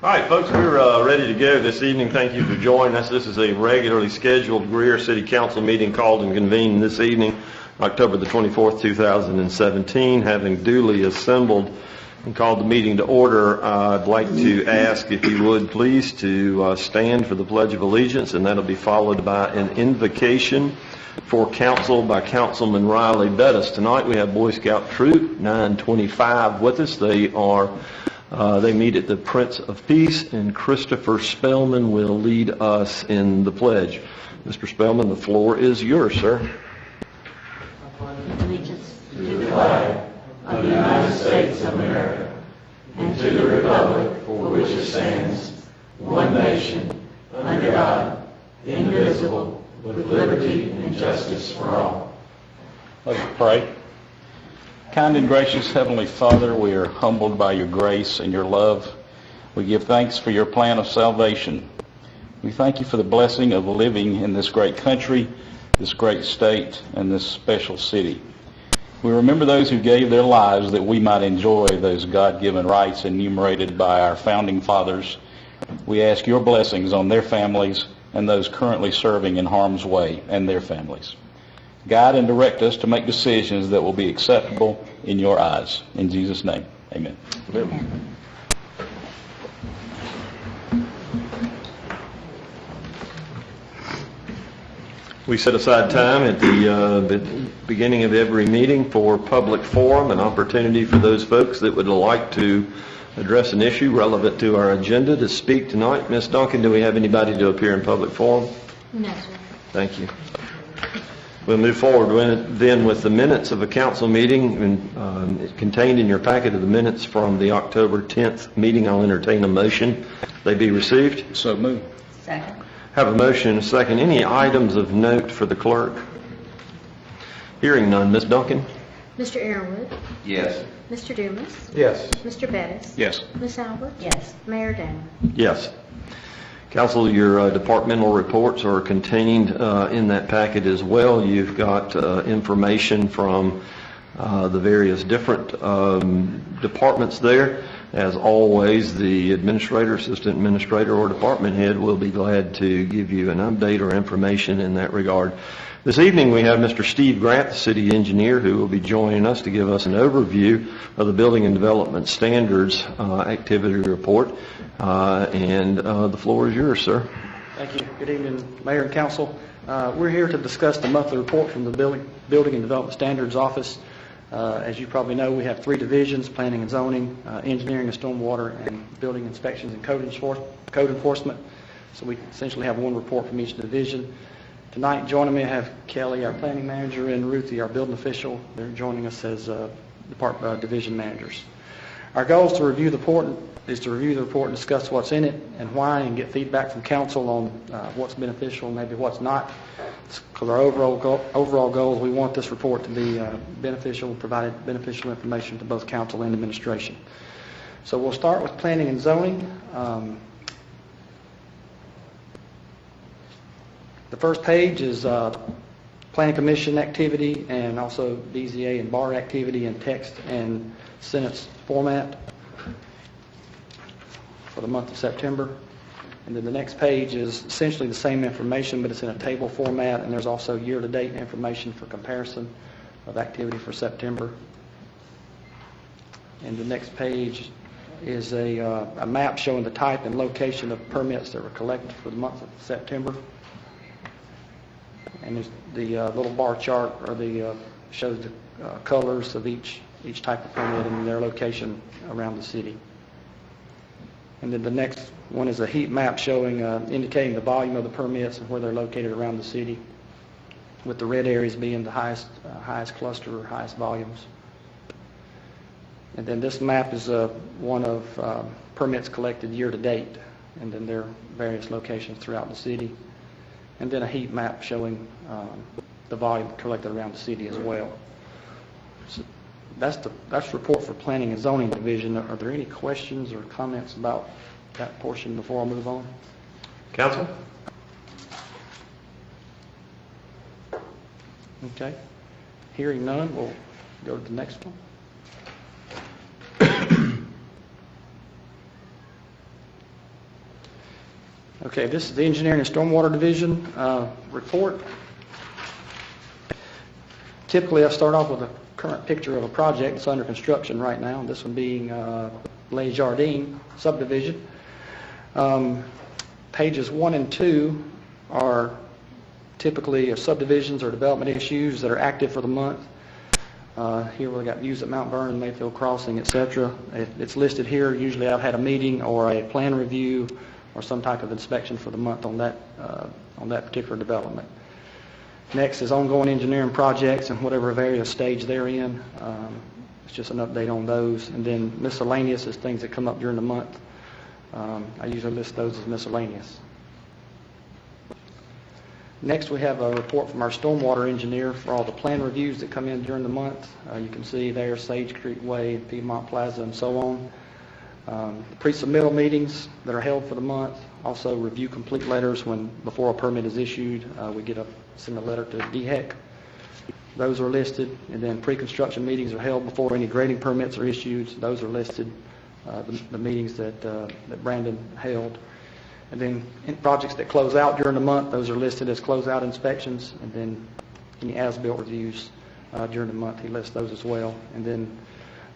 All right, folks, we're ready to go this evening. Thank you for joining us. This is a regularly scheduled Greer City Council meeting called and convened this evening, October the 24th, 2017. Having duly assembled and called the meeting to order, I'd like to ask, if you would please, to stand for the Pledge of Allegiance, and that'll be followed by an invocation for council by Councilman Riley Bettis. Tonight we have Boy Scout Troop 925 with us. They meet at the Prince of Peace, and Christopher Spellman will lead us in the pledge. Mr. Spellman, the floor is yours, sir. Allegiance to the flag of the United States of America and to the republic for which it stands, one nation, under God, indivisible, with liberty and justice for all. Let us pray. Kind and gracious Heavenly Father, we are humbled by your grace and your love. We give thanks for your plan of salvation. We thank you for the blessing of living in this great country, this great state, and this special city. We remember those who gave their lives that we might enjoy those God-given rights enumerated by our founding fathers. We ask your blessings on their families and those currently serving in harm's way and their families. Guide and direct us to make decisions that will be acceptable in your eyes. In Jesus' name, amen. Amen. We set aside time at the beginning of every meeting for public forum, an opportunity for those folks that would like to address an issue relevant to our agenda to speak tonight. Ms. Duncan, do we have anybody to appear in public forum? No, sir. Thank you. We'll move forward then with the minutes of a council meeting contained in your packet of the minutes from the October 10th meeting. I'll entertain a motion. They be received. So move. Second. Have a motion and a second. Any items of note for the clerk? Hearing none. Ms. Duncan? Mr. Aaronwood? Yes. Mr. Dumas? Yes. Mr. Bettis? Yes. Ms. Albert? Yes. Mayor Danner? Yes. Council, your departmental reports are contained in that packet as well. You've got information from the various different departments there. As always, the administrator, assistant administrator, or department head will be glad to give you an update or information in that regard. This evening we have Mr. Steve Grant, the city engineer, who will be joining us to give us an overview of the Building and Development Standards activity report. The floor is yours, sir. Thank you. Good evening, Mayor and Council. We're here to discuss the monthly report from the Building and Development Standards Office. As you probably know, we have three divisions: planning and zoning, engineering and stormwater, and building inspections and code enforcement. So we essentially have one report from each division. Tonight, joining me, I have Kelly, our planning manager, and Ruthie, our building official. They're joining us as division managers. Our goal is to review the report and discuss what's in it and why, and get feedback from council on what's beneficial and maybe what's not. Because our overall goal is we want this report to be beneficial and provide beneficial information to both council and administration. So we'll start with planning and zoning. The first page is Planning Commission activity and also BZA and BAR activity in text and sentence format for the month of September. And then the next page is essentially the same information, but it's in a table format, and there's also year-to-date information for comparison of activity for September. And the next page is a map showing the type and location of permits that were collected for the month of September. And there's the little bar chart shows the colors of each type of permit and their location around the city. And then the next one is a heat map showing, indicating the volume of the permits and where they're located around the city, with the red areas being the highest cluster or highest volumes. And then this map is one of permits collected year to date, and then their various locations throughout the city. And then a heat map showing the volume collected around the city as well. So that's the report for Planning and Zoning Division. Are there any questions or comments about that portion before I move on? Council? Okay. Hearing none, we'll go to the next one. Okay, this is the Engineering and Stormwater Division report. Typically, I start off with a current picture of a project that's under construction right now, this one being Les Jardins subdivision. Pages 1 and 2 are typically subdivisions or development issues that are active for the month. Here we've got views at Mount Vernon, Mayfield Crossing, etc. It's listed here. Usually I've had a meeting or a plan review or some type of inspection for the month on that particular development. Next is ongoing engineering projects and whatever various stage they're in. It's just an update on those. And then miscellaneous is things that come up during the month. I usually list those as miscellaneous. Next, we have a report from our stormwater engineer for all the plan reviews that come in during the month. You can see there Sage Creek Way, Piedmont Plaza, and so on. Pre-submittal meetings that are held for the month. Also review complete letters before a permit is issued. We send a letter to DHEC. Those are listed. And then pre-construction meetings are held before any grading permits are issued. Those are listed. The meetings that Brandon held. And then in projects that close out during the month, those are listed as closeout inspections. And then any as-built reviews during the month, he lists those as well. And then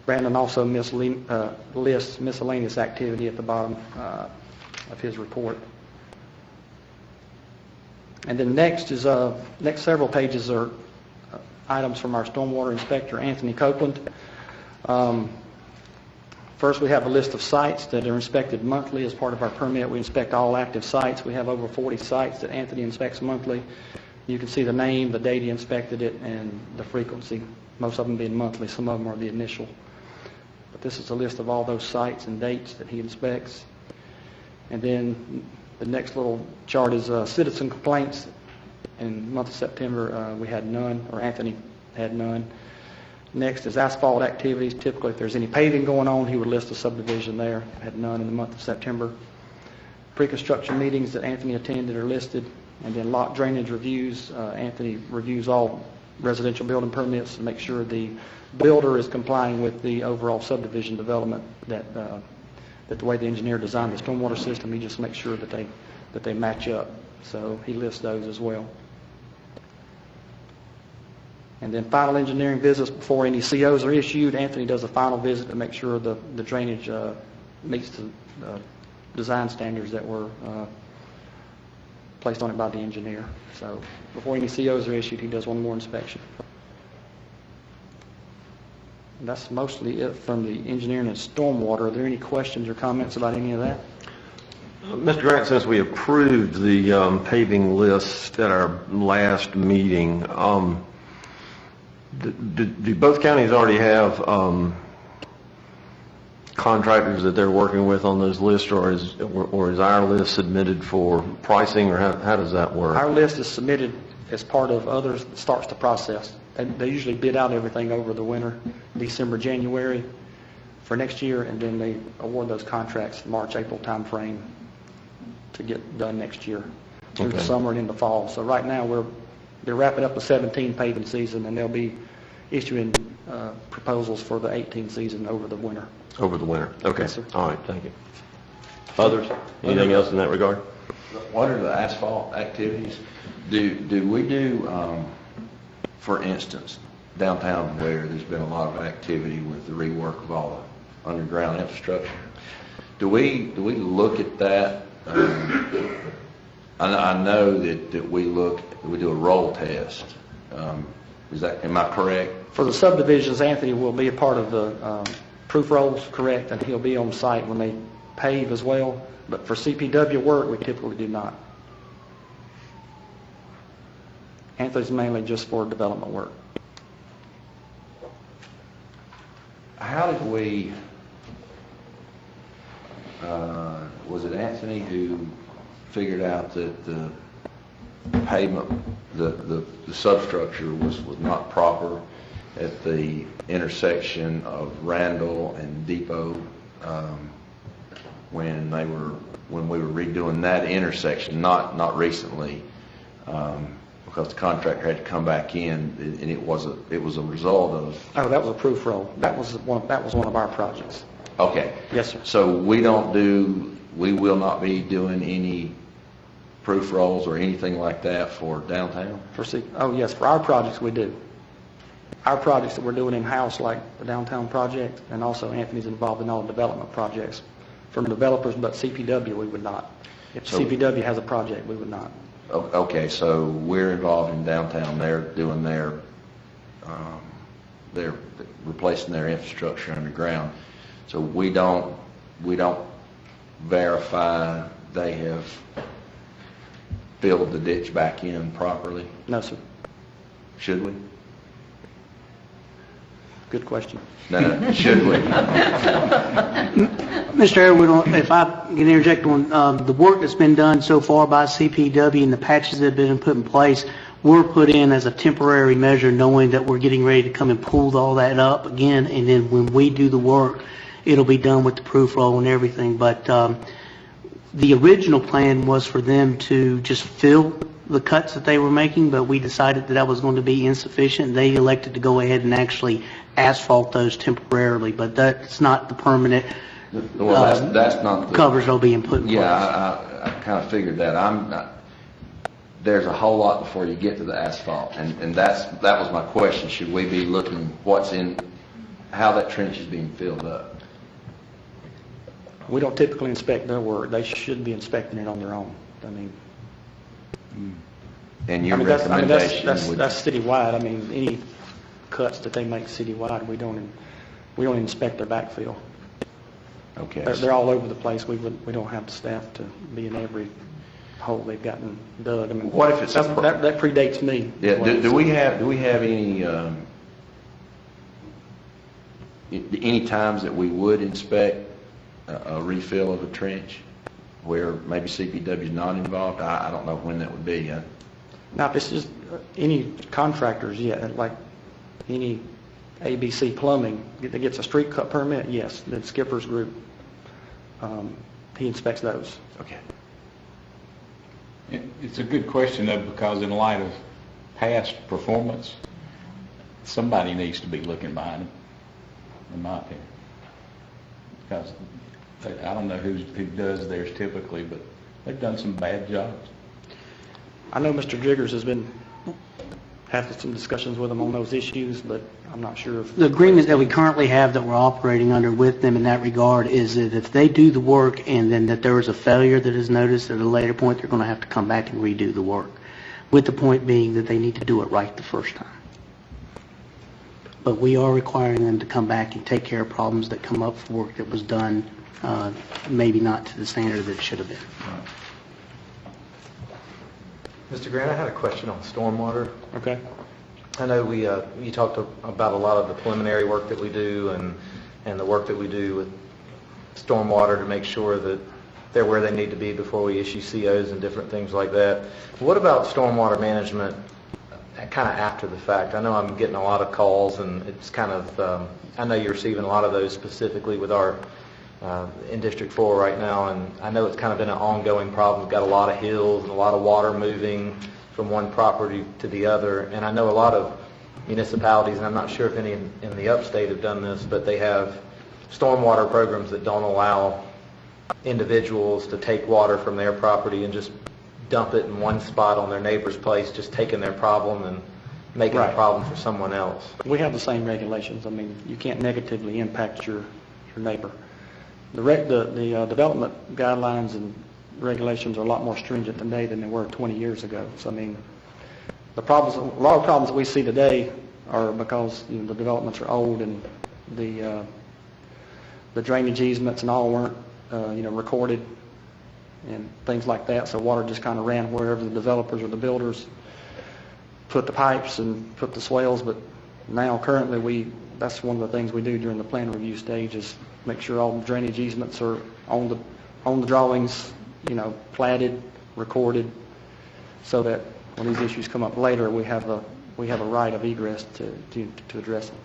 Brandon also lists miscellaneous activity at the bottom of his report. And then next several pages are items from our stormwater inspector, Anthony Copeland. First, we have a list of sites that are inspected monthly as part of our permit. We inspect all active sites. We have over 40 sites that Anthony inspects monthly. You can see the name, the date he inspected it, and the frequency, most of them being monthly. Some of them are the initial. But this is a list of all those sites and dates that he inspects. And then the next little chart is citizen complaints. In the month of September, we had none, or Anthony had none. Next is asphalt activities. Typically, if there's any paving going on, he would list a subdivision there. Had none in the month of September. Pre-construction meetings that Anthony attended are listed. And then lot drainage reviews. Anthony reviews all residential building permits to make sure the builder is complying with the overall subdivision development that the way the engineer designed the stormwater system, he just makes sure that they match up. So he lists those as well. And then final engineering visits before any COs are issued. Anthony does a final visit to make sure the drainage meets the design standards that were placed on it by the engineer. So before any COs are issued, he does one more inspection. And that's mostly it from the engineering and stormwater. Are there any questions or comments about any of that? Mr. Grant, since we approved the paving list at our last meeting, do both counties already have contractors that they're working with on those lists, or is our list submitted for pricing, or how does that work? Our list is submitted as part of others that starts the process. They usually bid out everything over the winter, December, January for next year, and then they award those contracts March, April time frame to get done next year through the summer and into fall. So right now they're wrapping up the 17 paving season, and they'll be issuing proposals for the 18 season over the winter. Over the winter. Okay. Yes, sir. All right. Thank you. Others? Anything else in that regard? What are the asphalt activities? Do we do, for instance, downtown where there's been a lot of activity with the rework of all the underground infrastructure? Do we look at that? I know that we do a roll test. Am I correct? For the subdivisions, Anthony will be a part of the proof rolls, correct, and he'll be on site when they pave as well. But for CPW work, we typically do not. Anthony's mainly just for development work. How did we, was it Anthony who figured out that the pavement, the substructure was not proper at the intersection of Randall and Depot when we were redoing that intersection, not recently, because the contractor had to come back in, and it was a result of. Oh, that was a proof roll. That was one of our projects. Okay. Yes, sir. So we will not be doing any proof rolls or anything like that for downtown? Oh, yes, for our projects, we do. Our projects that we're doing in-house, like the downtown project, and also Anthony's involved in all the development projects. From developers, but CPW, we would not. If So- CPW has a project, we would not. Okay, so we're involved in downtown, they're doing they're replacing their infrastructure underground. So we don't verify they have filled the ditch back in properly, No, sir. should we? Good question. No, should we? Mr. Airwood, if I can interject on the work that's been done so far by CPW and the patches that have been put in place, were put in as a temporary measure, knowing that we're getting ready to come and pull all that up again, and then when we do the work, it'll be done with the proof roll and everything. But the original plan was for them to just fill the cuts that they were making, but we decided that was going to be insufficient. They elected to go ahead and actually asphalt those temporarily, but that's not the permanent Well, that's not the... covers that'll be put in place. Yeah, I kind of figured that. There's a whole lot before you get to the asphalt, and that was my question. Should we be looking how that trench is being filled up? We don't typically inspect their work. They should be inspecting it on their own. I mean, And your that's recommendation would... that's citywide. I mean, any cuts that they make citywide, we don't inspect their backfill. Okay. They're all over the place. We don't have the staff to be in every hole they've gotten dug. I mean, What if it's a that predates me. Yeah, do we have any times that we would inspect a refill of a trench where maybe CPW is not involved? I don't know when that would be. Now, if it's just any contractors, like any ABC Plumbing that gets a street cut permit, yes, then Skipper's group, he inspects those. Okay. It's a good question, though, because in light of past performance, somebody needs to be looking behind them, in my opinion. Because I don't know who does theirs typically, but they've done some bad jobs. I know Mr. Jiggers has been having some discussions with them on those issues, but I'm not sure if... The agreement that we currently have that we're operating under with them in that regard is that if they do the work and then that there is a failure that is noticed at a later point, they're going to have to come back and redo the work, with the point being that they need to do it right the first time. But we are requiring them to come back and take care of problems that come up for work that was done maybe not to the standard that it should have been. Mr. Grant, I had a question on stormwater. Okay. I know you talked about a lot of the preliminary work that we do and the work that we do with stormwater to make sure that they're where they need to be before we issue COs and different things like that. What about stormwater management kind of after the fact? I know I'm getting a lot of calls, and it's kind of, I know you're receiving a lot of those specifically with our, in District 4 right now, and I know it's kind of been an ongoing problem. We've got a lot of hills and a lot of water moving from one property to the other, and I know a lot of municipalities, and I'm not sure if any in the upstate have done this, but they have stormwater programs that don't allow individuals to take water from their property and just dump it in one spot on their neighbor's place, just taking their problem and making a problem for someone else. We have the same regulations. I mean, you can't negatively impact your neighbor. The development guidelines and regulations are a lot more stringent today than they were 20 years ago. So I mean, a lot of problems that we see today are because the developments are old and the drainage easements and all weren't recorded and things like that. So water just kind of ran wherever the developers or the builders put the pipes and put the swales. But now currently that's one of the things we do during the plan review stage is make sure all the drainage easements are on the drawings, platted, recorded, so that when these issues come up later, we have a right of egress to address them.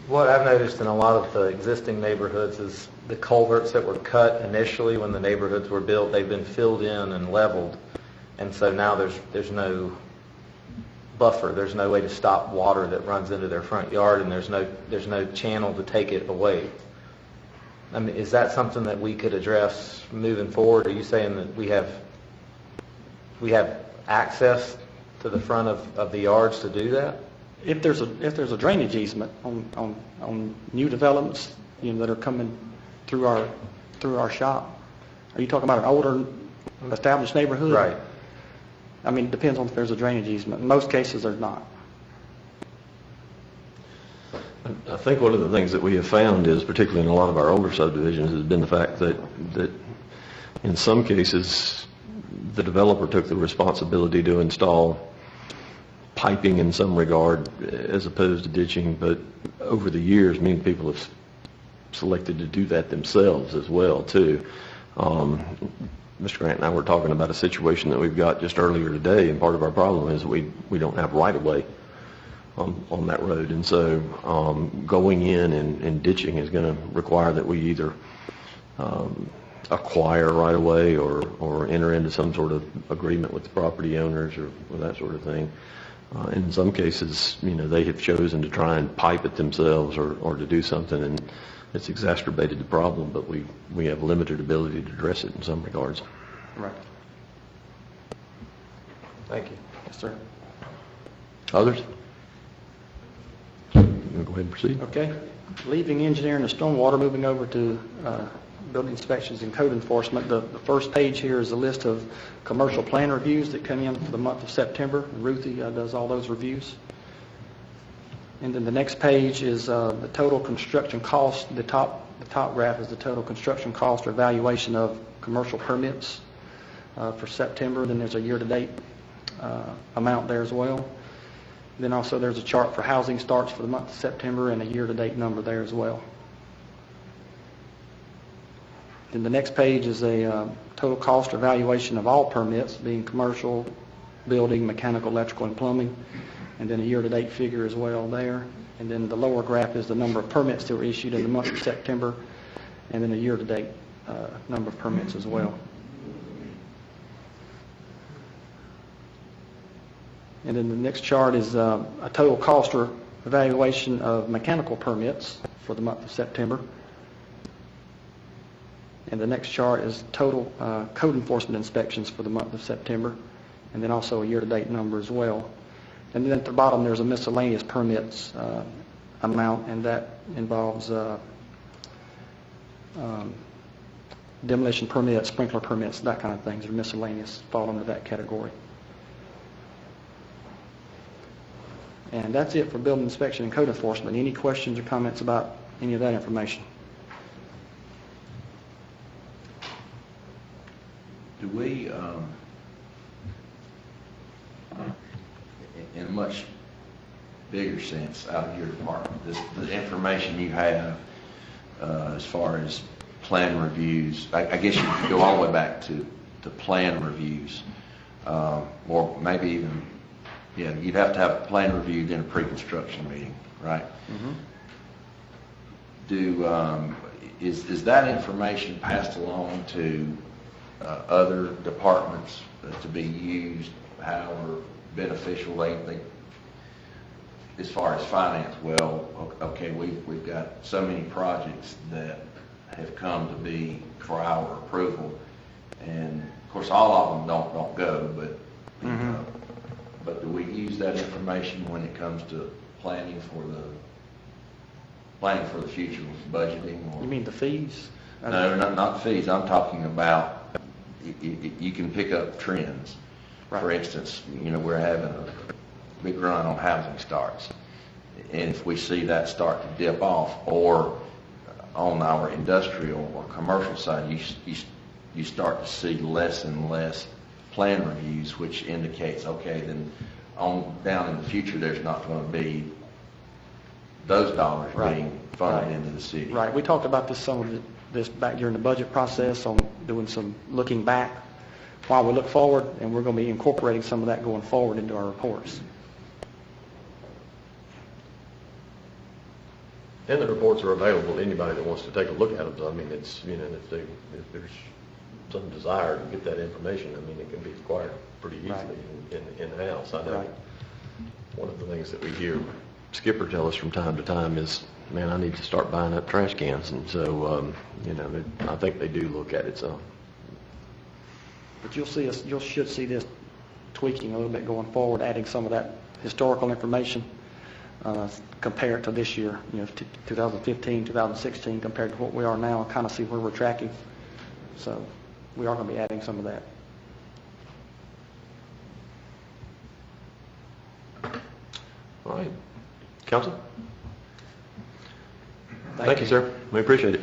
What I've noticed in a lot of the existing neighborhoods is the culverts that were cut initially when the neighborhoods were built, they've been filled in and leveled, and so now there's no buffer. There's no way to stop water that runs into their front yard, and there's no channel to take it away. I mean, is that something that we could address moving forward? Are you saying that we have access to the front of the yards to do that? If there's a drainage easement on new developments, that are coming through our shop. Are you talking about an older established neighborhood? Right. I mean, it depends on if there's a drainage easement. In most cases, there's not. I think one of the things that we have found is, particularly in a lot of our older subdivisions, has been the fact that in some cases, the developer took the responsibility to install piping in some regard as opposed to ditching, but over the years, many people have selected to do that themselves as well, too. Mr. Grant and I were talking about a situation that we've got just earlier today, and part of our problem is we don't have right-of-way on that road, and so going in and ditching is going to require that we either acquire right-of-way or enter into some sort of agreement with the property owners or that sort of thing. In some cases, they have chosen to try and pipe it themselves or to do something, and it's exacerbated the problem, but we have limited ability to address it in some regards. Right. Thank you. Yes, sir. Others? Go ahead and proceed. Okay. Leaving engineering and stormwater, moving over to building inspections and code enforcement. The first page here is a list of commercial plan reviews that come in for the month of September. Ruthie does all those reviews. And then the next page is the total construction cost. The top graph is the total construction cost or evaluation of commercial permits for September. Then there's a year-to-date amount there as well. Then also there's a chart for housing starts for the month of September and a year-to-date number there as well. Then the next page is a total cost or evaluation of all permits, being commercial, building, mechanical, electrical, and plumbing, and then a year-to-date figure as well there. And then the lower graph is the number of permits that were issued in the month of September, and then a year-to-date number of permits as well. And then the next chart is a total cost or evaluation of mechanical permits for the month of September. And the next chart is total code enforcement inspections for the month of September, and then also a year-to-date number as well. And then at the bottom there's a miscellaneous permits amount, and that involves demolition permits, sprinkler permits, that kind of things are miscellaneous, fall under that category. And that's it for building inspection and code enforcement. Any questions or comments about any of that information? Do we, in a much bigger sense, out of your department, the information you have as far as plan reviews, I guess you could go all the way back to plan reviews, or maybe even, you'd have to have a plan review, then a pre-construction meeting, right? Mm-hmm. Is that information passed along to other departments to be used, however beneficial they as far as finance? Well, okay, we've got so many projects that have come to be for our approval, and of course all of them don't go, but but do we use that information when it comes to planning for the future, budgeting? Or, You mean the fees? no, not fees. I'm talking about you can pick up trends. Right. For instance, we're having a big run on housing starts, and if we see that start to dip off, or on our industrial or commercial side, you start to see less and less plan reviews, which indicates, okay, then on down in the future, there's not going to be those dollars being funded into the city. Right. We talked about some of this back during the budget process on doing some looking back while we look forward, and we're going to be incorporating some of that going forward into our reports. And the reports are available to anybody that wants to take a look at them. So, I mean, it's, if there's some desire to get that information, I mean, it can be acquired pretty easily in-house. I know one of the things that we hear Skipper tell us from time to time is man, I need to start buying up trash cans. And so, I think they do look at it, so. But you should see this tweaking a little bit going forward, adding some of that historical information, compare it to this year, 2015, 2016, compared to what we are now, kind of see where we're tracking. So we are going to be adding some of that. All right. Council? Thank you, sir. We appreciate it.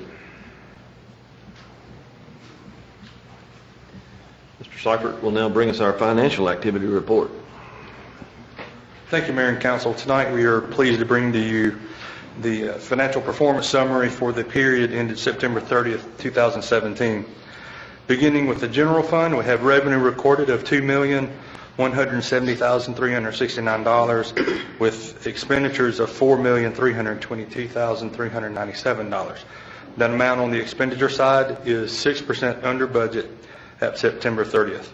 Mr. Seifert will now bring us our financial activity report. Thank you, Mayor and Council. Tonight we are pleased to bring to you the financial performance summary for the period ended September 30th, 2017. Beginning with the general fund, we have revenue recorded of $2,170,369 with expenditures of $4,322,397. That amount on the expenditure side is 6% under budget at September 30th.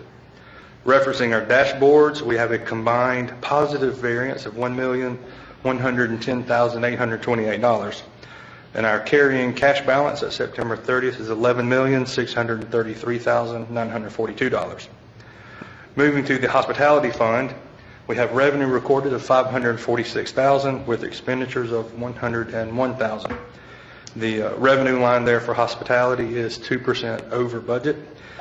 Referencing our dashboards, we have a combined positive variance of $1,110,828. And our carrying cash balance at September 30th is $11,633,942. Moving to the hospitality fund, we have revenue recorded of $546,000 with expenditures of $101,000. The revenue line there for hospitality is 2% over budget,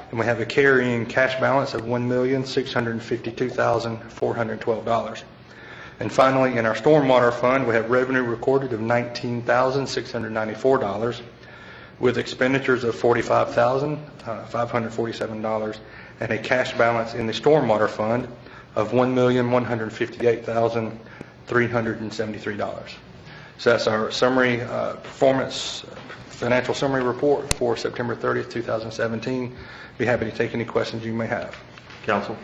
and we have a carrying cash balance of $1,652,412. And finally, in our stormwater fund, we have revenue recorded of $19,694 with expenditures of $45,547 and a cash balance in the stormwater fund of $1,158,373. So that's our summary performance financial summary report for September 30th, 2017. Be happy to take any questions you may have. Council?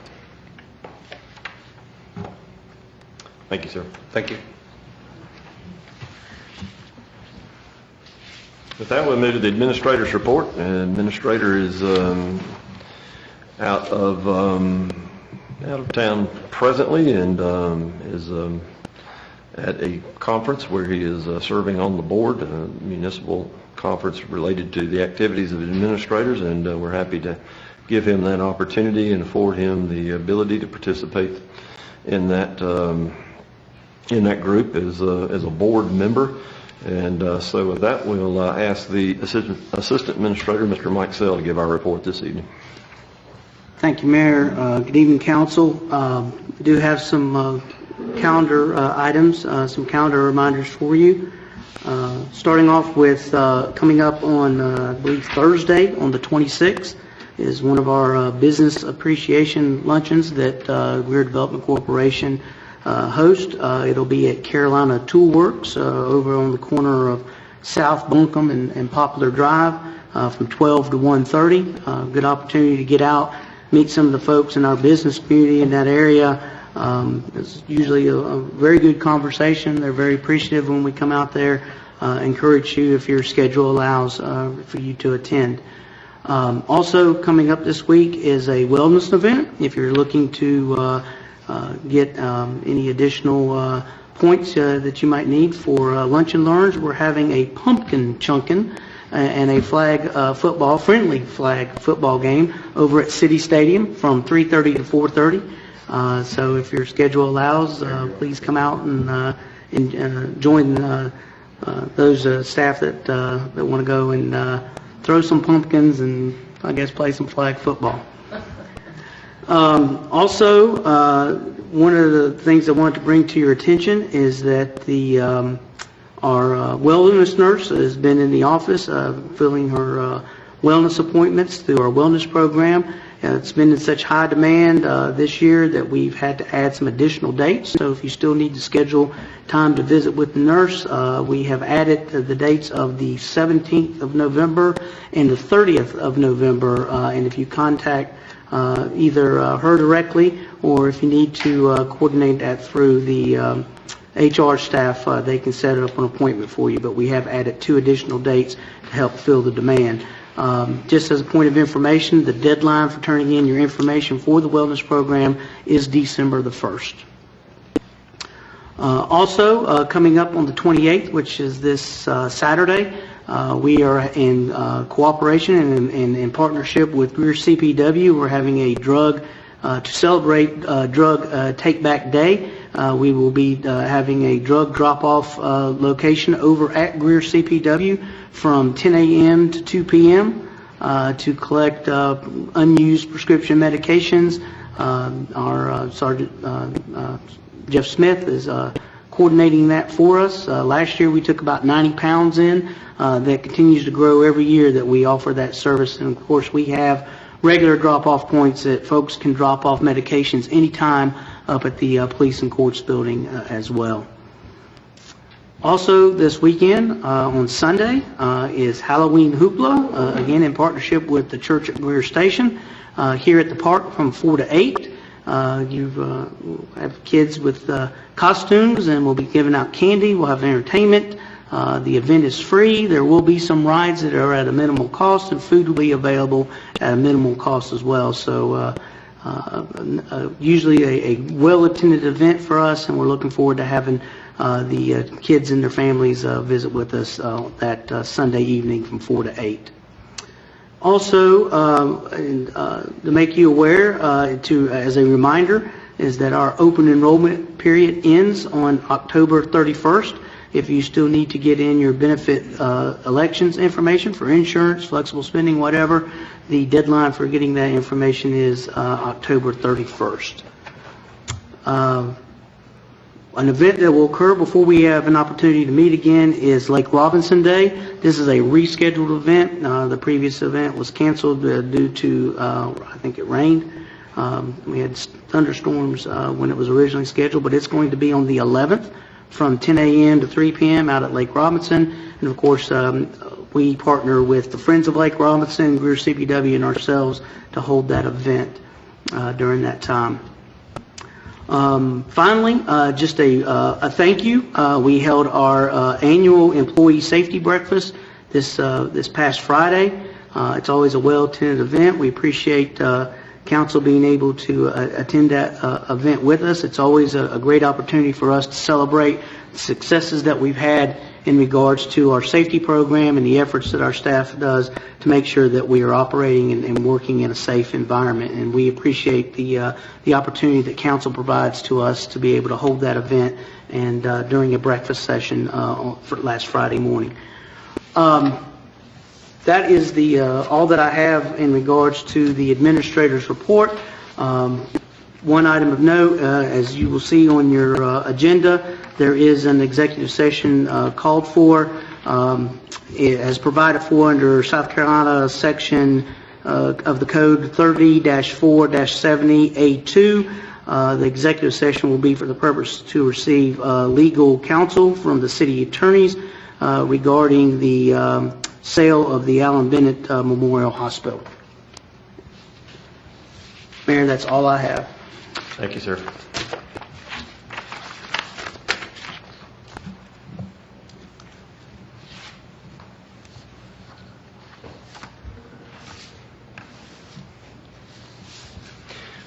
Thank you, sir. Thank you. With that, we'll move to the administrator's report. Administrator is out of town presently and is at a conference where he is serving on the board, a municipal conference related to the activities of administrators, and we're happy to give him that opportunity and afford him the ability to participate in that group as a board member. And so with that, we'll ask the Assistant Administrator, Mr. Mike Sell, to give our report this evening. Thank you, Mayor. Good evening, Council. We do have some calendar items, some calendar reminders for you. Starting off with coming up on, I believe, Thursday on the 26th is one of our business appreciation luncheons that Greer Development Corporation host. It'll be at Carolina Tool Works over on the corner of South Buncombe and Poplar Drive from 12 to 1:30. Good opportunity to get out, meet some of the folks in our business community in that area. It's usually a very good conversation. They're very appreciative when we come out there. Encourage you, if your schedule allows, for you to attend. Also coming up this week is a wellness event. If you're looking to get any additional points that you might need for lunch and learns, we're having a pumpkin chunkin' and a friendly flag football game over at City Stadium from 3:30 to 4:30. So if your schedule allows, please come out and join those staff that want to go and throw some pumpkins and, I guess, play some flag football. Also, one of the things I wanted to bring to your attention is that our wellness nurse has been in the office filling her wellness appointments through our wellness program. It's been in such high demand this year that we've had to add some additional dates. So if you still need to schedule time to visit with the nurse, we have added the dates of the 17th of November and the 30th of November. And if you contact either her directly, or if you need to coordinate that through the HR staff, they can set up an appointment for you. But we have added 2 additional dates to help fill the demand. Just as a point of information, the deadline for turning in your information for the wellness program is December the 1st. Also, coming up on the 28th, which is this Saturday, we are in cooperation and in partnership with Greer CPW. We're having a to celebrate Drug Take Back Day. We will be having a drug drop-off location over at Greer CPW from 10 a.m. to 2 p.m. To collect unused prescription medications. Our Sergeant Jeff Smith is coordinating that for us. Last year we took about 90 pounds in. That continues to grow every year that we offer that service. And of course we have regular drop-off points that folks can drop off medications anytime up at the Police and Courts building as well. Also this weekend on Sunday is Halloween Hoopla, again in partnership with the Church at Greer Station here at the park from 4 to 8. You have kids with costumes, and we'll be giving out candy. We'll have entertainment. The event is free. There will be some rides that are at a minimal cost, and food will be available at a minimal cost as well. So usually a well-attended event for us, and we're looking forward to having the kids and their families visit with us that Sunday evening from 4 to 8. Also, to make you aware, as a reminder, is that our open enrollment period ends on October 31st. If you still need to get in your benefit elections information for insurance, flexible spending, whatever, the deadline for getting that information is October 31st. An event that will occur before we have an opportunity to meet again is Lake Robinson Day. This is a rescheduled event. The previous event was canceled due to, I think it rained. We had thunderstorms when it was originally scheduled, but it's going to be on the 11th from 10 a.m. to 3 p.m. out at Lake Robinson. And of course, we partner with the Friends of Lake Robinson, Greer CPW, and ourselves to hold that event during that time. Finally, just a thank you. We held our annual employee safety breakfast this past Friday. It's always a well-attended event. We appreciate council being able to attend that event with us. It's always a great opportunity for us to celebrate the successes that we've had in regards to our safety program and the efforts that our staff does to make sure that we are operating and working in a safe environment. And we appreciate the opportunity that council provides to us to be able to hold that event and during a breakfast session for last Friday morning. That is all that I have in regards to the administrator's report. One item of note, as you will see on your agenda, there is an executive session called for. As provided for under South Carolina section of the code 30-4-70A2. The executive session will be for the purpose to receive legal counsel from the city attorneys regarding the sale of the Allen Bennett Memorial Hospital. Mayor, that's all I have. Thank you, sir.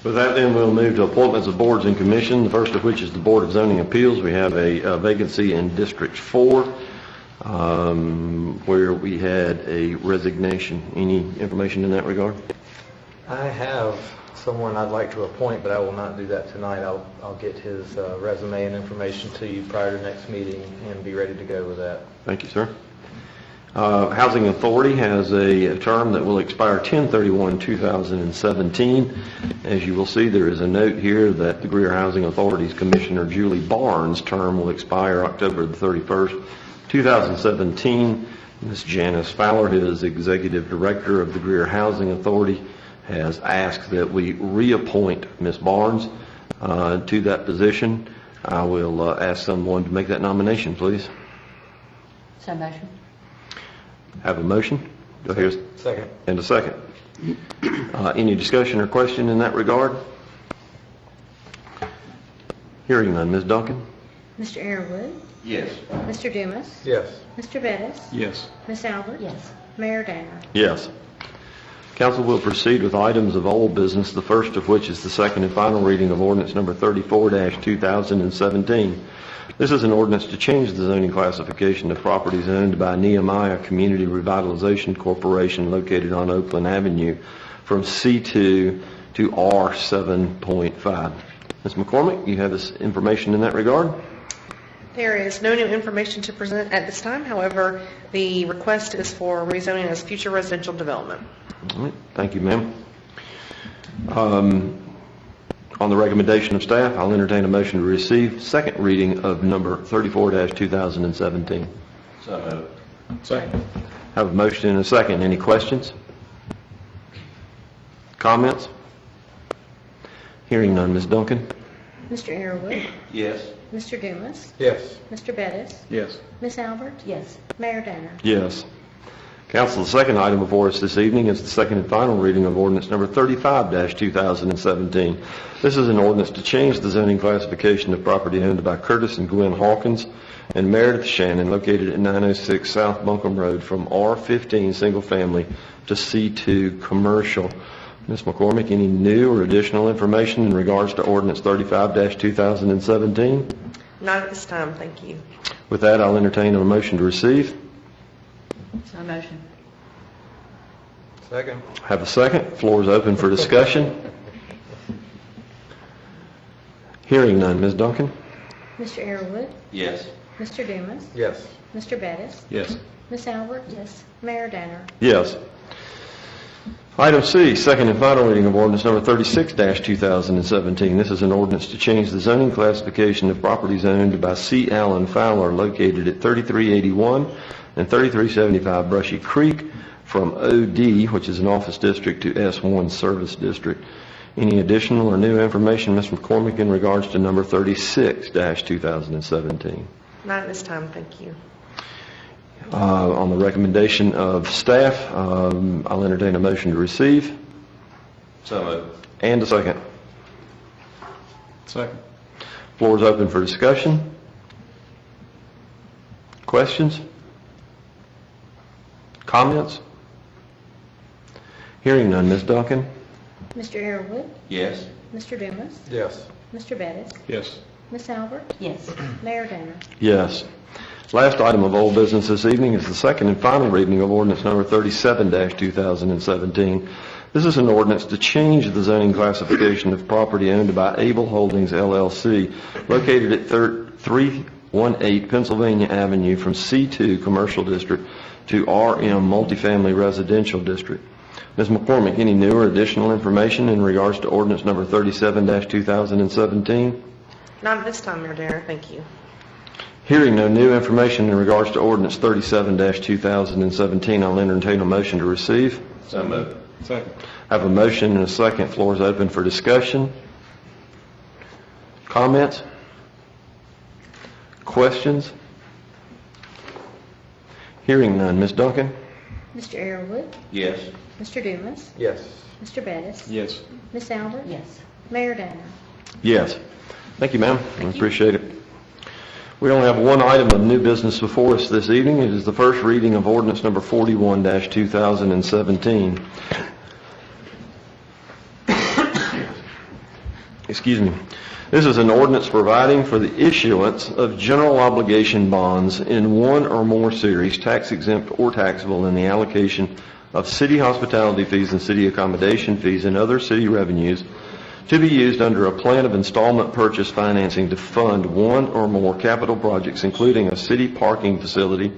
With that, then, we'll move to appointments of boards and commissions, the first of which is the Board of Zoning Appeals. We have a vacancy in District 4 where we had a resignation. Any information in that regard? I have someone I'd like to appoint, but I will not do that tonight. I'll get his resume and information to you prior to next meeting and be ready to go with that. Thank you, sir. Housing Authority has a term that will expire 10/31/2017. As you will see, there is a note here that the Greer Housing Authority's Commissioner Julie Barnes' term will expire October the 31st, 2017. Ms. Janice Fowler, who is Executive Director of the Greer Housing Authority, has asked that we reappoint Ms. Barnes to that position. I will ask someone to make that nomination, please. So motion. Have a motion? Do I hear Second. and a second? Any discussion or question in that regard? Hearing none. Ms. Duncan? Mr. Arrowood, Yes. Mr. Dumas, Yes. Mr. Bettis, Yes. Ms. Albert, Yes. Mayor Danner. Yes. Council will proceed with items of old business, the first of which is the second and final reading of ordinance number 34-2017. This is an ordinance to change the zoning classification of properties owned by Nehemiah Community Revitalization Corporation located on Oakland Avenue from C2 to R7.5. Ms. McCormick, you have this information in that regard? There is no new information to present at this time. However, the request is for rezoning as future residential development. All right. Thank you, ma'am. On the recommendation of staff, I'll entertain a motion to receive second reading of number 34-2017. Second. Have a motion and a second. Any questions? Comments? Hearing none. Ms. Duncan? Mr. Arrowood, Yes. Mr. Dumas, Yes. Mr. Bettis, Yes. Miss Albert, Yes. Mayor Danner. Yes. Council, the second item before us this evening is the second and final reading of ordinance number 35-2017. This is an ordinance to change the zoning classification of property owned by Curtis and Gwen Hawkins and Meredith Shannon located at 906 South Buncombe Road from R15 single family to C2 commercial. Ms. McCormick, any new or additional information in regards to ordinance 35-2017? Not at this time, thank you. With that, I'll entertain a motion to receive. So motion. Second. Have a second. Floor is open for discussion. Hearing none. Ms. Duncan? Mr. Arrowood, Yes. Mr. Dumas, Yes. Mr. Bettis, Yes. Miss Albert, Yes. Mayor Danner. Yes. Item C, second and final reading of ordinance number 36-2017. This is an ordinance to change the zoning classification of properties owned by C. Allen Fowler located at 3381 and 3375 Brushy Creek from OD, which is an office district, to S1 service district. Any additional or new information, Ms. McCormick, in regards to number 36-2017? Not at this time, thank you. On the recommendation of staff, I'll entertain a motion to receive. So moved. And a second. Second. Floor is open for discussion. Questions? Comments? Hearing none. Ms. Duncan? Mr. Arrowood, Yes. Mr. Dumas, Yes. Mr. Bettis, Yes. Miss Albert, Yes. Mayor Danner. Yes. Last item of old business this evening is the second and final reading of ordinance number 37-2017. This is an ordinance to change the zoning classification of property owned by Able Holdings LLC located at 318 Pennsylvania Avenue from C2 Commercial District to RM Multifamily Residential District. Ms. McCormick, any new or additional information in regards to ordinance number 37-2017? Not at this time, Mayor Danner, thank you. Hearing no new information in regards to ordinance 37-2017, I'll entertain a motion to receive. So moved. Second. I have a motion and a second. Floor is open for discussion. Comments? Questions? Hearing none. Ms. Duncan? Mr. Arrowood, Yes. Mr. Dumas, Yes. Mr. Bettis, Yes. Miss Albert, Yes. Mayor Danner. Yes. Thank you, ma'am. I appreciate it. We only have one item of new business before us this evening. It is the first reading of ordinance number 41-2017. Excuse me. This is an ordinance providing for the issuance of general obligation bonds in one or more series, tax exempt or taxable, in the allocation of city hospitality fees and city accommodation fees and other city revenues to be used under a plan of installment purchase financing to fund one or more capital projects, including a city parking facility,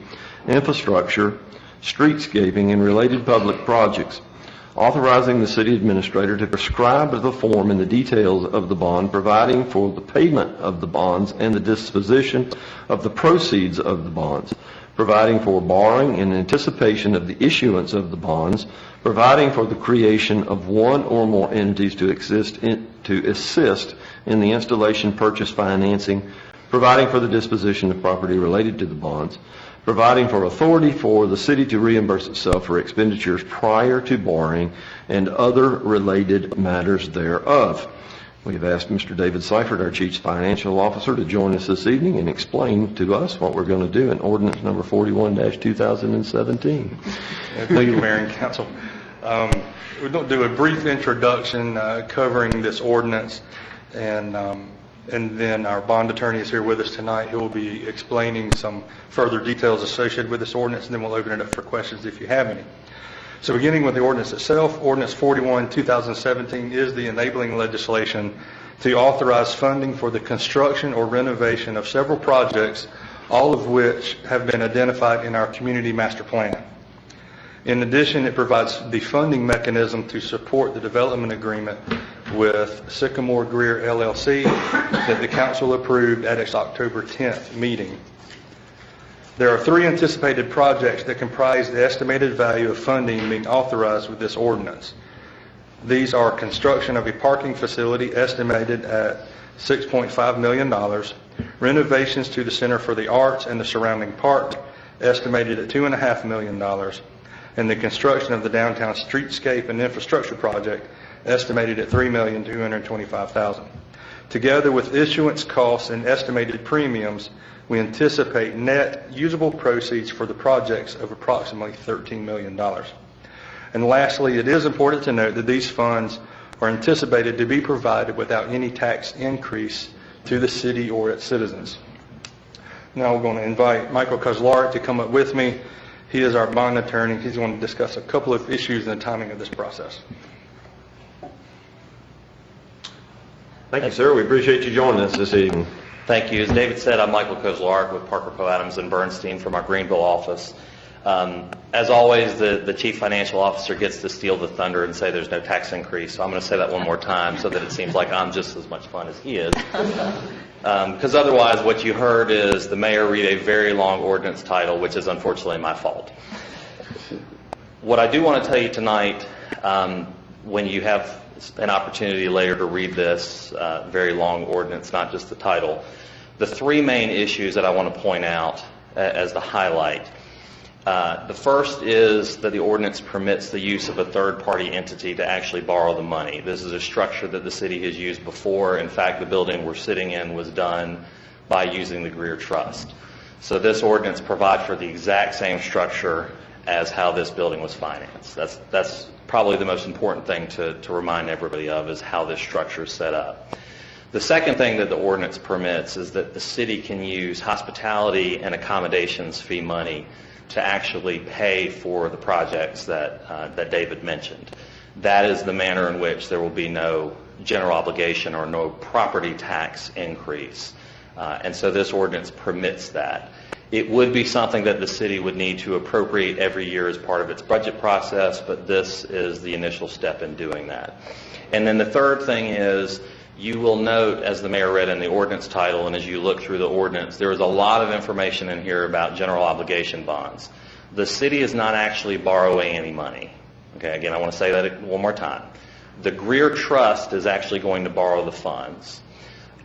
infrastructure, streetscaping, and related public projects, authorizing the city administrator to prescribe the form and the details of the bond, providing for the payment of the bonds and the disposition of the proceeds of the bonds, providing for borrowing in anticipation of the issuance of the bonds, providing for the creation of one or more entities to assist in the installation, purchase, financing, providing for the disposition of property related to the bonds, providing for authority for the city to reimburse itself for expenditures prior to borrowing, and other related matters thereof. We have asked Mr. David Seifert, our Chief Financial Officer, to join us this evening and explain to us what we're going to do in ordinance number 41-2017. Thank you, Mayor and Council. We're going to do a brief introduction covering this ordinance, and And then our bond attorney is here with us tonight. He will be explaining some further details associated with this ordinance, and then we'll open it up for questions if you have any. So beginning with the ordinance itself, Ordinance 41, 2017 is the enabling legislation to authorize funding for the construction or renovation of several projects, all of which have been identified in our community master plan. In addition, it provides the funding mechanism to support the development agreement with Sycamore Greer LLC that the council approved at its October 10th meeting. There are 3 anticipated projects that comprise the estimated value of funding being authorized with this ordinance. These are construction of a parking facility estimated at $6.5 million, renovations to the Center for the Arts and the surrounding park estimated at $2.5 million, and the construction of the downtown streetscape and infrastructure project estimated at $3,225,000. Together with issuance costs and estimated premiums, we anticipate net usable proceeds for the projects of approximately $13 million. And lastly, it is important to note that these funds are anticipated to be provided without any tax increase to the city or its citizens. Now we're going to invite Michael Kozlarek to come up with me. He is our bond attorney. He's going to discuss a couple of issues and the timing of this process. Thank you, sir. We appreciate you joining us this evening. Thank you. As David said, I'm Michael Kozlarek with Parker Poe Adams and Bernstein from our Greenville office. As always, the chief financial officer gets to steal the thunder and say there's no tax increase. So I'm going to say that one more time so that it seems like I'm just as much fun as he is. Because otherwise what you heard is the mayor read a very long ordinance title, which is unfortunately my fault. What I do want to tell you tonight, when you have an opportunity later to read this very long ordinance, not just the title, the 3 main issues that I want to point out as the highlight. The first is that the ordinance permits the use of a third-party entity to actually borrow the money. This is a structure that the city has used before. In fact, the building we're sitting in was done by using the Greer Trust. So this ordinance provides for the exact same structure as how this building was financed. That's probably the most important thing to remind everybody of, is how this structure is set up. The second thing that the ordinance permits is that the city can use hospitality and accommodations fee money to actually pay for the projects that David mentioned. That is the manner in which there will be no general obligation or no property tax increase. And so this ordinance permits that. It would be something that the city would need to appropriate every year as part of its budget process, but this is the initial step in doing that. And then the third thing is, you will note, as the mayor read in the ordinance title, and as you look through the ordinance, there is a lot of information in here about general obligation bonds. The city is not actually borrowing any money. Okay, again, I want to say that one more time. The Greer Trust is actually going to borrow the funds.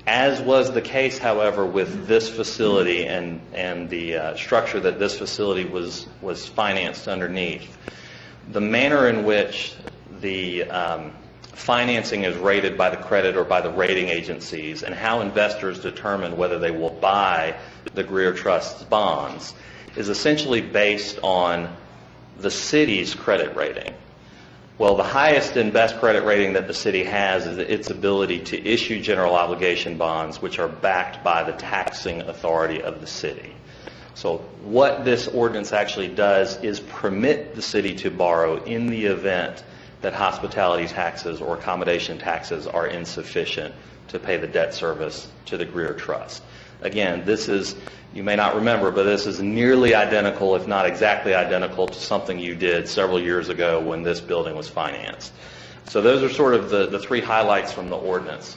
As was the case, however, with this facility and the structure that this facility was financed underneath, the manner in which the financing is rated by the credit or by the rating agencies, and how investors determine whether they will buy the Greer Trust's bonds, is essentially based on the city's credit rating. Well, the highest and best credit rating that the city has is its ability to issue general obligation bonds, which are backed by the taxing authority of the city. So what this ordinance actually does is permit the city to borrow in the event that hospitality taxes or accommodation taxes are insufficient to pay the debt service to the Greer Trust. Again, this is, you may not remember, but this is nearly identical, if not exactly identical, to something you did several years ago when this building was financed. So those are sort of the 3 highlights from the ordinance.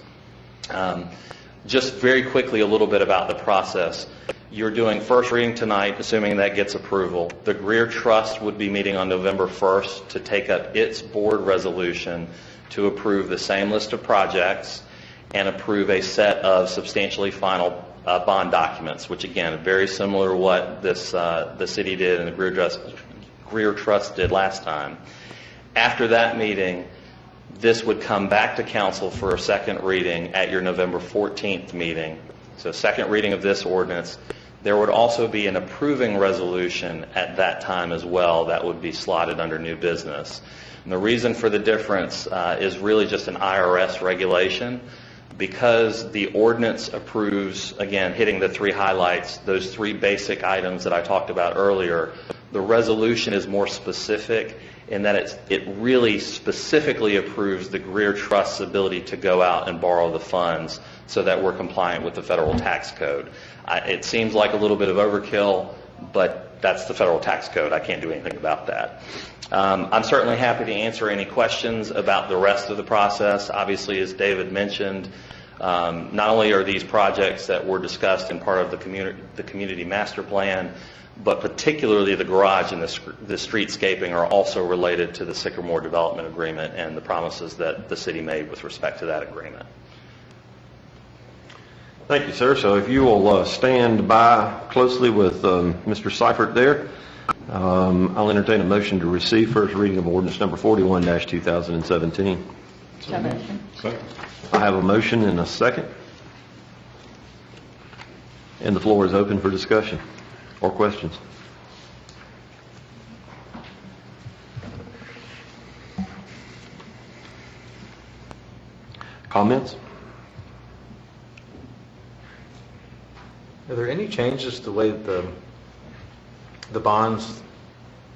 Just very quickly, a little bit about the process. You're doing first reading tonight, assuming that gets approval. The Greer Trust would be meeting on November 1st to take up its board resolution to approve the same list of projects and approve a set of substantially final bond documents, which again, very similar to what the city did and the Greer Trust did last time. After that meeting, this would come back to council for a second reading at your November 14th meeting. So second reading of this ordinance. There would also be an approving resolution at that time as well that would be slotted under new business. And the reason for the difference is really just an IRS regulation. Because the ordinance approves, again, hitting the three highlights, those three basic items that I talked about earlier, the resolution is more specific in that it really specifically approves the Greer Trust's ability to go out and borrow the funds so that we're compliant with the federal tax code. It seems like a little bit of overkill, but that's the federal tax code. I can't do anything about that. I'm certainly happy to answer any questions about the rest of the process. Obviously, as David mentioned, not only are these projects that were discussed in part of the community master plan, but particularly the garage and the streetscaping are also related to the Sycamore Development Agreement and the promises that the city made with respect to that agreement. Thank you, sir. So if you will stand by closely with Mr. Seifert there, I'll entertain a motion to receive first reading of ordinance number 41-2017. So motion. I have a motion and a second. And the floor is open for discussion or questions. Comments? Are there any changes to the way the bonds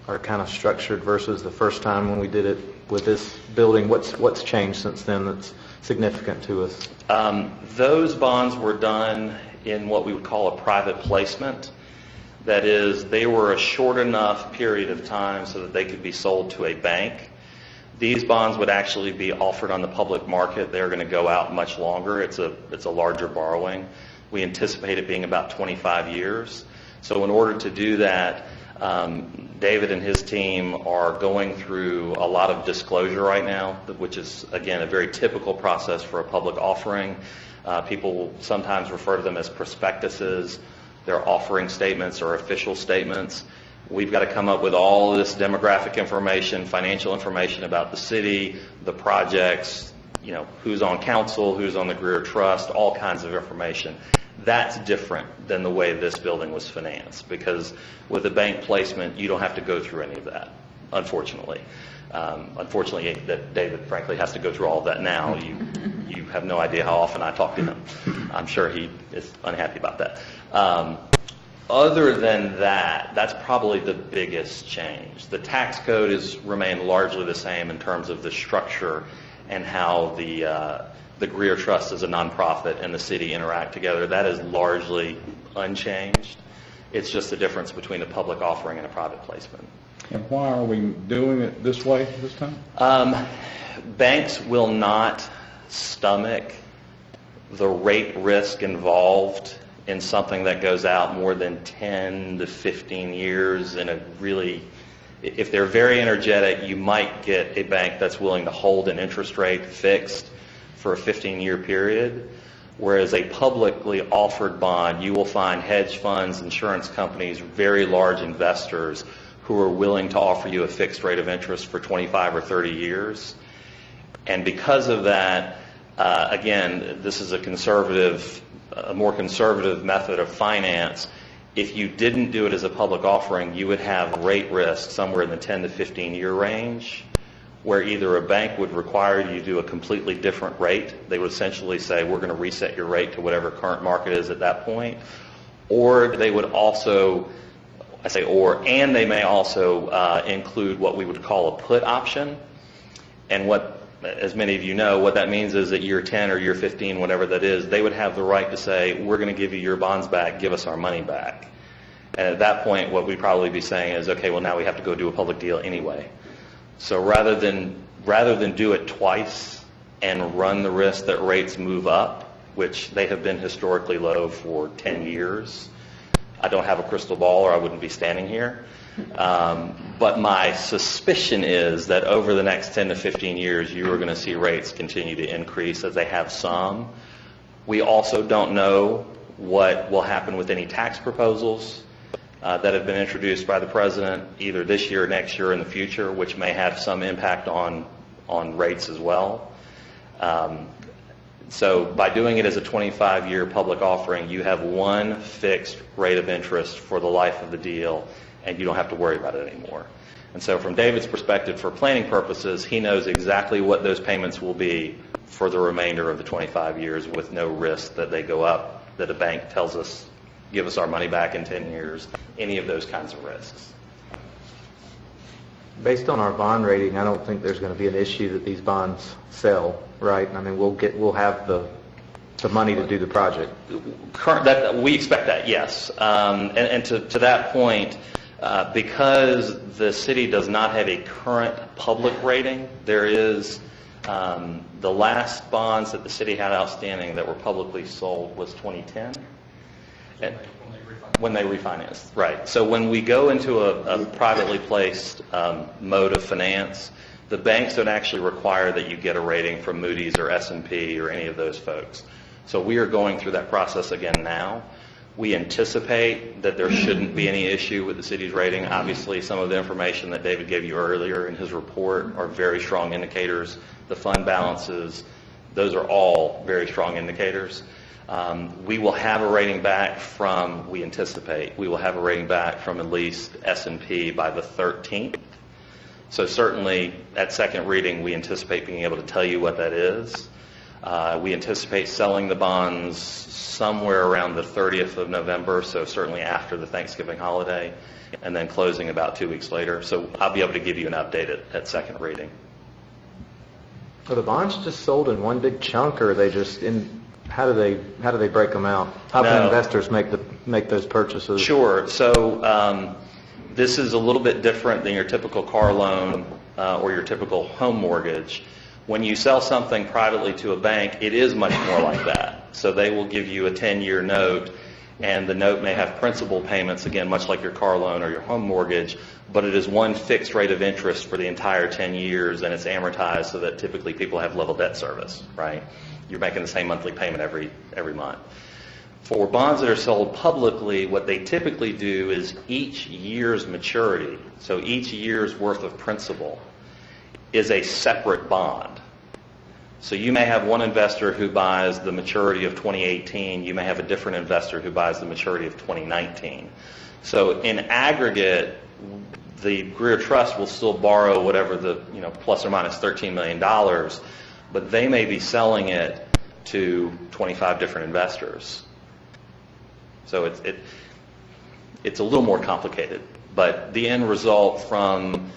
are kind of structured versus the first time when we did it with this building? What's changed since then that's significant to us? Those bonds were done in what we would call a private placement. That is, they were a short enough period of time so that they could be sold to a bank. These bonds would actually be offered on the public market. They're going to go out much longer. It's a larger borrowing. We anticipate it being about 25 years. So in order to do that, David and his team are going through a lot of disclosure right now, which is, again, a very typical process for a public offering. People sometimes refer to them as prospectuses. They're offering statements or official statements. We've got to come up with all this demographic information, financial information about the city, the projects, who's on council, who's on the Greer Trust, all kinds of information. That's different than the way this building was financed, because with a bank placement, you don't have to go through any of that, unfortunately. Unfortunately, that David, frankly, has to go through all of that now. You have no idea how often I talk to him. I'm sure he is unhappy about that. Other than that, that's probably the biggest change. The tax code has remained largely the same in terms of the structure and how the Greer Trust as a nonprofit and the city interact together. That is largely unchanged. It's just the difference between a public offering and a private placement. And why are we doing it this way this time? Banks will not stomach the rate risk involved in something that goes out more than 10 to 15 years in a really, if they're very energetic, you might get a bank that's willing to hold an interest rate fixed for a 15-year period, whereas a publicly offered bond, you will find hedge funds, insurance companies, very large investors who are willing to offer you a fixed rate of interest for 25 or 30 years. And because of that, again, this is a more conservative method of finance. If you didn't do it as a public offering, you would have rate risk somewhere in the 10 to 15 year range, where either a bank would require you to do a completely different rate. They would essentially say, we're going to reset your rate to whatever current market is at that point. Or they would also, and they may also include what we would call a put option. And what, as many of you know, what that means is that year 10 or year 15, whatever that is, they would have the right to say, we're going to give you your bonds back, give us our money back. And at that point, what we'd probably be saying is, okay, well, now we have to go do a public deal anyway. So rather than do it twice and run the risk that rates move up, which they have been historically low for 10 years, I don't have a crystal ball or I wouldn't be standing here. But my suspicion is that over the next 10 to 15 years, you are going to see rates continue to increase as they have some. We also don't know what will happen with any tax proposals that have been introduced by the president either this year, next year, or in the future, which may have some impact on rates as well. So by doing it as a 25-year public offering, you have one fixed rate of interest for the life of the deal, and you don't have to worry about it anymore. And so from David's perspective, for planning purposes, he knows exactly what those payments will be for the remainder of the 25 years with no risk that they go up, that a bank tells us, give us our money back in 10 years, any of those kinds of risks. Based on our bond rating, I don't think there's going to be an issue that these bonds sell, right? I mean, we'll have the money to do the project. We expect that, yes. And to that point, because the city does not have a current public rating, there is the last bonds that the city had outstanding that were publicly sold was 2010. When they refinanced, right. So when we go into a privately placed mode of finance, the banks don't actually require that you get a rating from Moody's or S&P or any of those folks. So we are going through that process again now. We anticipate that there shouldn't be any issue with the city's rating. Obviously, some of the information that David gave you earlier in his report are very strong indicators. The fund balances, those are all very strong indicators. We will have a rating back from, we anticipate, we will have a rating back from at least S&P by the 13th. So certainly at second reading, we anticipate being able to tell you what that is. We anticipate selling the bonds somewhere around the 30th of November, so certainly after the Thanksgiving holiday, and then closing about 2 weeks later. So I'll be able to give you an update at second reading. Are the bonds just sold in one big chunk, or are they just in? How do they break them out? How can investors make those purchases? Sure. So this is a little bit different than your typical car loan or your typical home mortgage. When you sell something privately to a bank, it is much more like that. So they will give you a 10-year note, and the note may have principal payments, again, much like your car loan or your home mortgage, but it is one fixed rate of interest for the entire 10 years, and it's amortized so that typically people have level debt service, right? You're making the same monthly payment every month. For bonds that are sold publicly, what they typically do is each year's maturity, so each year's worth of principal, is a separate bond. So you may have one investor who buys the maturity of 2018. You may have a different investor who buys the maturity of 2019. So in aggregate, the Greer Trust will still borrow whatever the, plus or minus $13 million, but they may be selling it to 25 different investors. So it's a little more complicated, but the end result from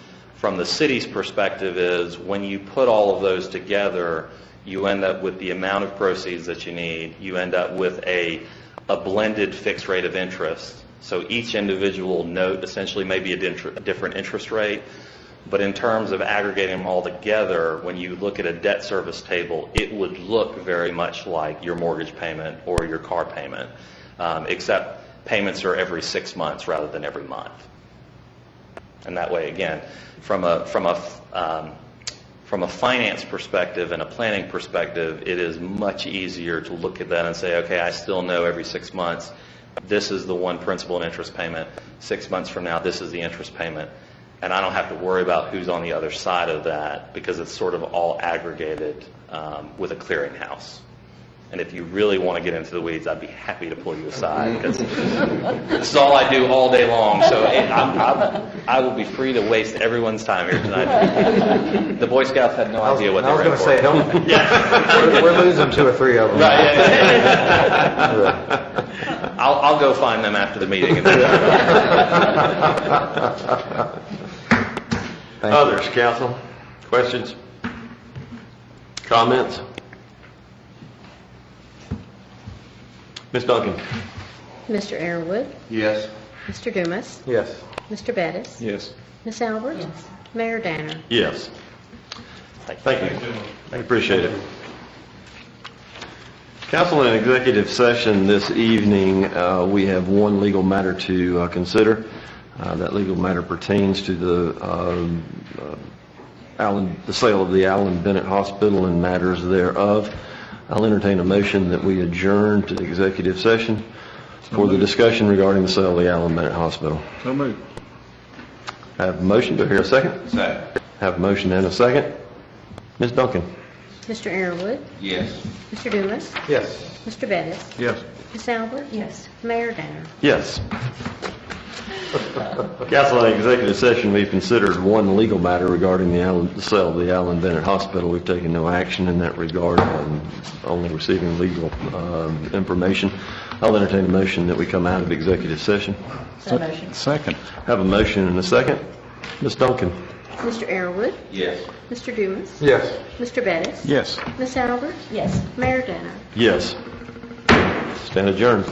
the city's perspective is when you put all of those together, you end up with the amount of proceeds that you need. You end up with a blended fixed rate of interest. So each individual note essentially may be a different interest rate, but in terms of aggregating them all together, when you look at a debt service table, it would look very much like your mortgage payment or your car payment, except payments are every 6 months rather than every month. And that way, again, from a finance perspective and a planning perspective, it is much easier to look at that and say, okay, I still know every 6 months this is the one principal and interest payment. 6 months from now, this is the interest payment. And I don't have to worry about who's on the other side of that because it's sort of all aggregated with a clearinghouse. And if you really want to get into the weeds, I'd be happy to pull you aside because this is all I do all day long. So I will be free to waste everyone's time here tonight. The Boy Scouts had no idea what they were in for. I was going to say, don't. Yeah. We're losing 2 or 3 of them. Right. Yeah. I'll go find them after the meeting. Others, council? Questions? Comments? Ms. Duncan? Mr. Arrowood, Yes. Mr. Dumas, Yes. Mr. Bettis, Yes. Ms. Albert, Mayor Danner. Yes. Thank you. I appreciate it. Council, in executive session this evening, we have one legal matter to consider. That legal matter pertains to the sale of the Allen Bennett Hospital and matters thereof. I'll entertain a motion that we adjourn to the executive session for the discussion regarding the sale of the Allen Bennett Hospital. So moved. I have a motion. Do I hear a second? Second. Have a motion and a second. Ms. Duncan? Mr. Arrowood, Yes. Mr. Dumas, Yes. Mr. Bettis, Yes. Ms. Albert, yes, Mayor Danner. Yes. Council, in executive session, we've considered one legal matter regarding the sale of the Allen Bennett Hospital. We've taken no action in that regard, only receiving legal information. I'll entertain a motion that we come out of executive session. Second. Have a motion and a second. Ms. Duncan? Mr. Arrowood? Yes. Mr. Dumas? Yes. Mr. Bettis? Yes. Ms. Albert? Yes. Mayor Danner? Yes. Stand adjourned.